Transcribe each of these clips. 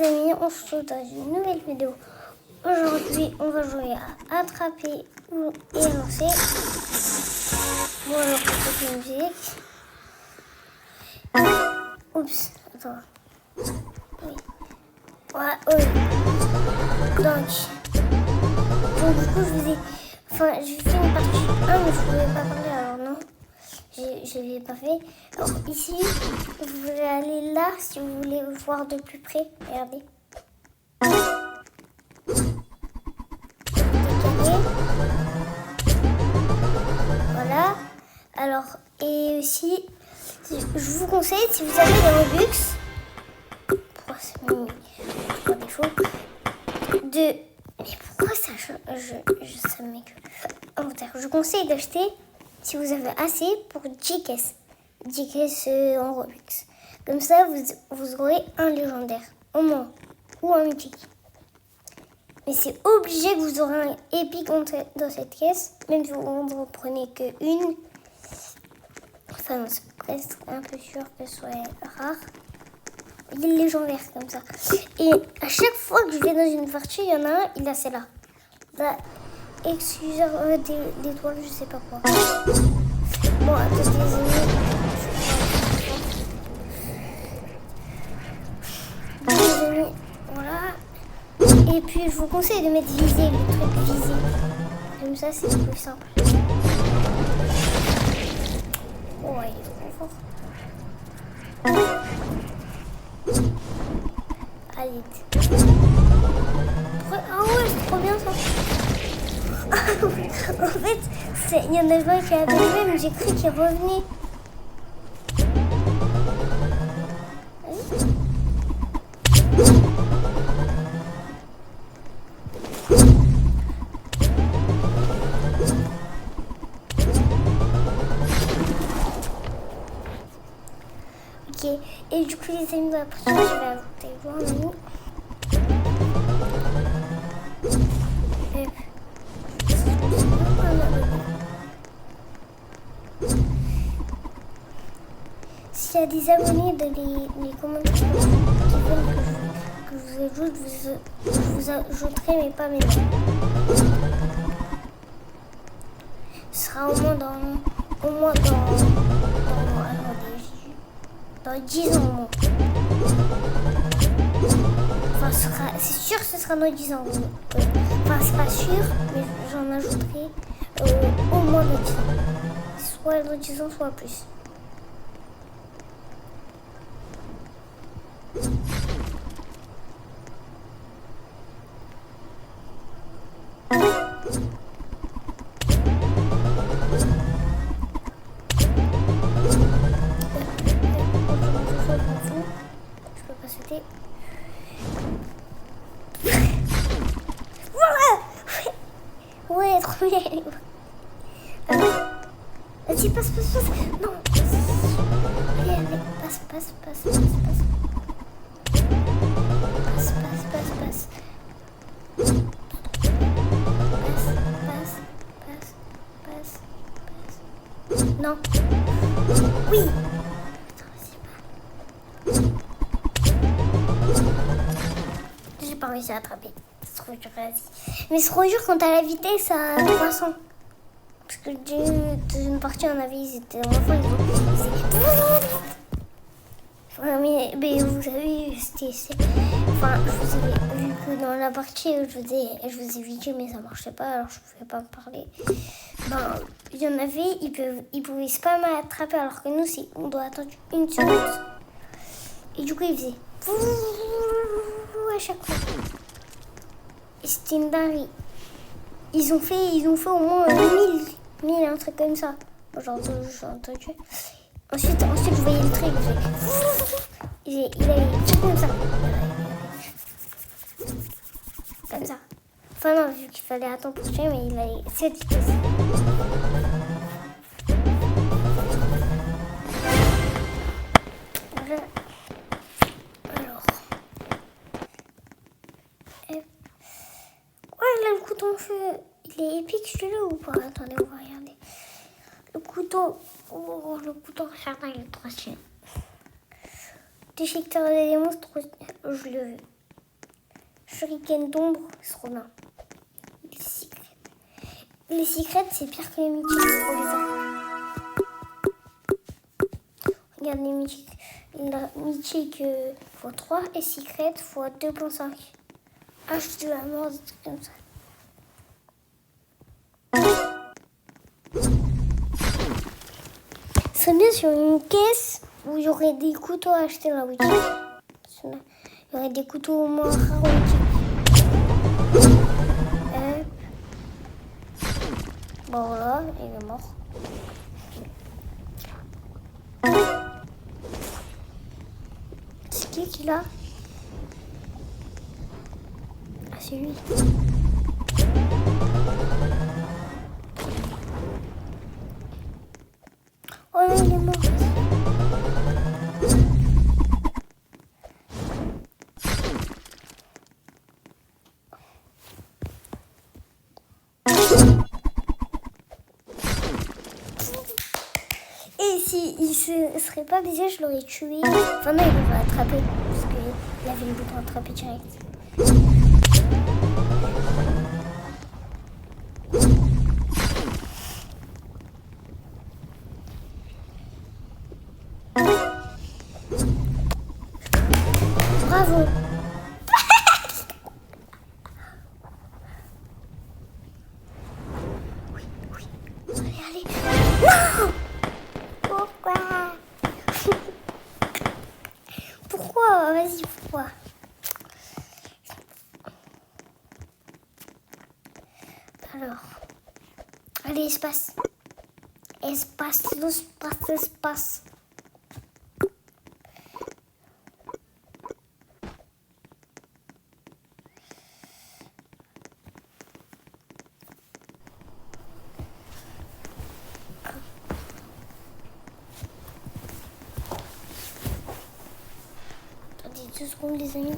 les amis, on se retrouve dans une nouvelle vidéo. Aujourd'hui, on va jouer à attraper ou élancer. Bon, alors, on la musique. Oups, attends. Oui. Voilà, oui. Donc, du coup, j'ai fait une partie 1, mais je ne pouvais pas parler, alors non. Je ne l'ai pas fait. Alors, ici, vous voulez aller là si vous voulez voir de plus près. Regardez. Décaler. Voilà. Alors, et aussi, je vous conseille, si vous avez des Robux, par défaut, mais pourquoi ça ça je conseille d'acheter, si vous avez assez, pour 10 caisses. 10 caisses en Robux. Comme ça, vous aurez un légendaire, au moins, ou un mythique. Mais c'est obligé que vous aurez un épique dans cette caisse, même si vous ne prenez qu'une. Enfin, c'est presque un peu sûr que ce soit rare. Il est légendaire comme ça. Et à chaque fois que je vais dans une partie, il y en a un, il a celle-là. Là, excuseur d'étoiles, je sais pas quoi. Bon, attendez, les amis. Les amis, voilà. Et puis, je vous conseille de mettre visé, le truc visé. Comme ça, c'est plus simple. Oh, il est trop fort. Allez. Ah ouais, c'est trop bien ça. En fait, il y en avait un qui avait arrivé, mais j'ai cru qu'il revenait. Ok, et du coup les amis, après ça, je vais ajouter vous un ami. S'il y a des abonnés dans les commentaires qui veulent que je vous ajoute, je vous ajouterai, mais pas maintenant. Ce sera au moins dans 10 ans au moins. Enfin, c'est sûr que ce sera dans 10 ans. Enfin, c'est pas sûr, mais j'en ajouterai au moins dans 10 ans. Soit dans 10 ans, soit plus. Ouais, trop bien. Vas-y, passe. Non. Allez, passe. Passe. Non. Oui. J'ai pas réussi à attraper. C'est trop dur, vas-y. Mais c'est trop dur quand t'as la vitesse à 300. Parce que dans une partie, on avait, ils étaient enfants, mais vous savez, enfin, je vous avais vu que dans la partie, je vous ai vidéo, mais ça marchait pas, alors je ne pouvais pas parler. Ben, il y en avait, ils pouvaient pas m'attraper, alors que nous, on doit attendre une seconde. Et du coup, ils faisaient à chaque fois. Et c'était une dinguerie. Ils ont fait au moins 1000, un truc comme ça. J'ai entendu. Ensuite, je voyais le truc. Il allait tout comme ça. Comme ça. Enfin non, vu qu'il fallait attendre pour tuer, mais il allait cette vitesse. Voilà. Alors. Ouais, là, le couteau en feu, il est épique celui-là ou pas? Attendez, on va regarder. Le couteau chargeur, il est trop stylé. Déchiqueteur des monstres, je le veux. shurikens d'ombre, c'est trop bien. Les secrets, c'est pire que les mythiques, c'est trop bizarre. Regarde les mythiques. La mythique x3 et secret x2.5. Hache de la mort, des trucs comme ça. Ce serait bien sur une caisse où il y aurait des couteaux à acheter dans la boutique. Il y aurait des couteaux au moins rares en boutique. Bon voilà, il est mort. C'est qui l'a? Ah, c'est lui. Oh non, il est mort. Et si il serait pas baisé, je l'aurais tué. Enfin non, il l'aurait attrapé. Parce qu'il avait le bouton attraper direct. Bravo. Oui. Allez. Non! Pourquoi? Pourquoi? Vas-y, pourquoi? Alors. Allez, espace. Espace. Attendez 2 secondes, les amis.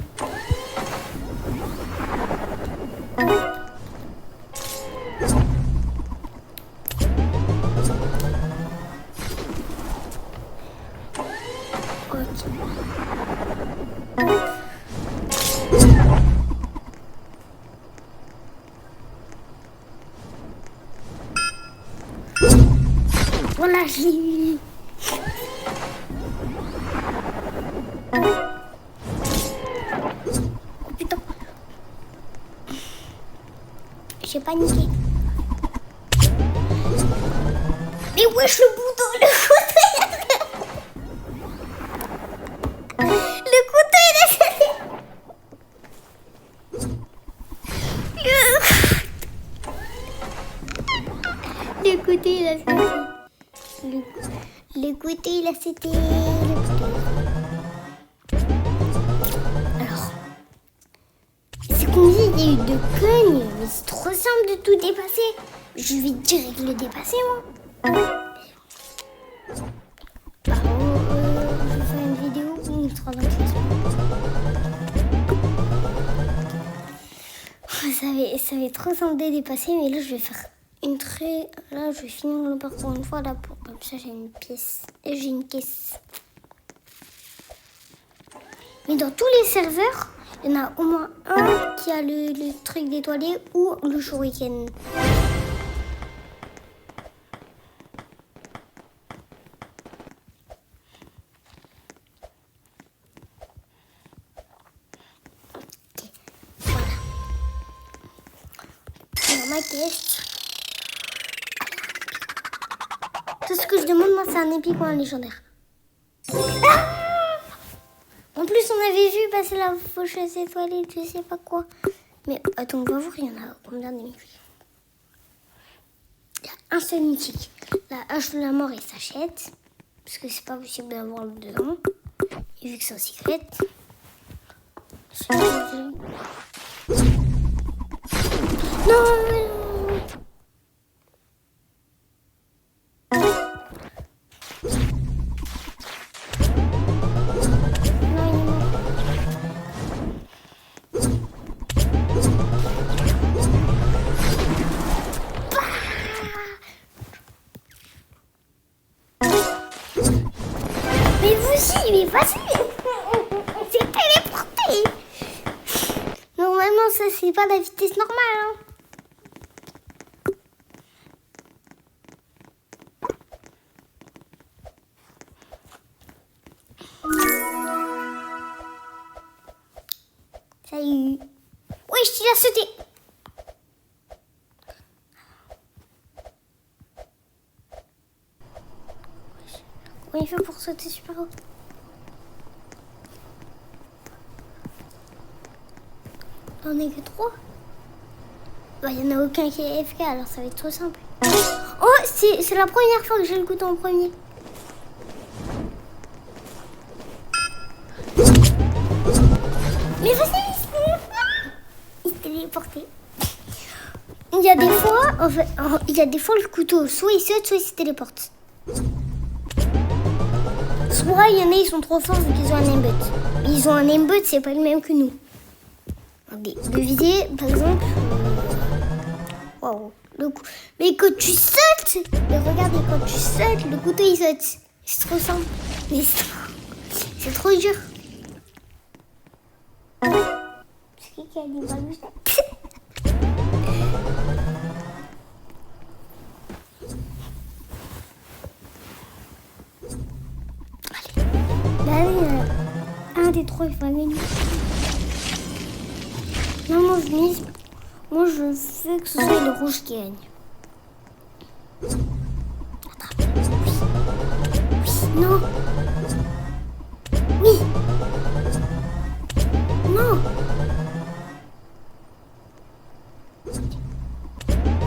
Voilà, je l'ai eu. Oh putain. J'ai paniqué. Mais wesh, le couteau, le couteau, il a sauté. Le couteau, il a sauté. Le couteau, il a sauté. Alors, c'est combien il y a eu de cognes? Mais c'est trop simple de tout dépasser. Je vais direct le dépasser, moi. Je vais faire une vidéo où il sera dans le classement. Ça va être trop simple de dépasser, mais là, je vais faire une très... Là, je vais finir le parcours une fois, là, pour... Comme ça, j'ai une pièce. Et j'ai une caisse. Mais dans tous les serveurs, il y en a au moins un qui a le truc d'étoilé ou le shuriken. Ok, voilà. Dans ma caisse. Tout ce que je demande, moi, c'est un épique ou un légendaire. Ah! En plus, on avait vu passer la faucheuse étoilée, je sais pas quoi. Mais attends, on va voir, il y en a combien de mythiques? Il y a un seul mythique. La hache de la mort, il s'achète. Parce que c'est pas possible d'avoir le dedans. Et vu que c'est un secret. Non, mais vous aussi, il est facile. C'est téléporté. Normalement, non, ça c'est pas la vitesse normale. Hein. Salut. Wesh, il a sauté. Comment il fait pour sauter super haut? On est que 3. Bah, il n'y en a aucun qui est FK, alors ça va être trop simple. Oh, c'est la première fois que j'ai le couteau en premier. Mais vas-y, il s'est téléporté. Il y a des fois, en fait, il y a des fois le couteau, soit il saute, soit il se téléporte. Soit il y en a, ils sont trop forts vu qu'ils ont un aimbot. Ils ont un aimbot, c'est pas le même que nous. De viser, par exemple. Waouh. Mais quand tu sautes, mais regardez, quand tu sautes, le couteau il saute. C'est trop simple. Mais c'est trop dur. C'est qui a dit balou? Allez, un des 3 il va gagner. Non, moi je veux que ce soit le rouge qui gagne. Attrape. Oui. Oui. Non. Oui. Non.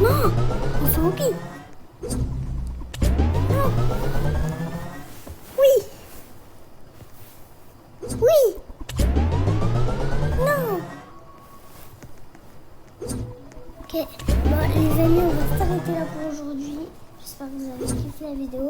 Non. Enfin, ok. Non. Oui. Oui. Non. Ok, bon les amis, on va s'arrêter là pour aujourd'hui. J'espère que vous avez kiffé la vidéo.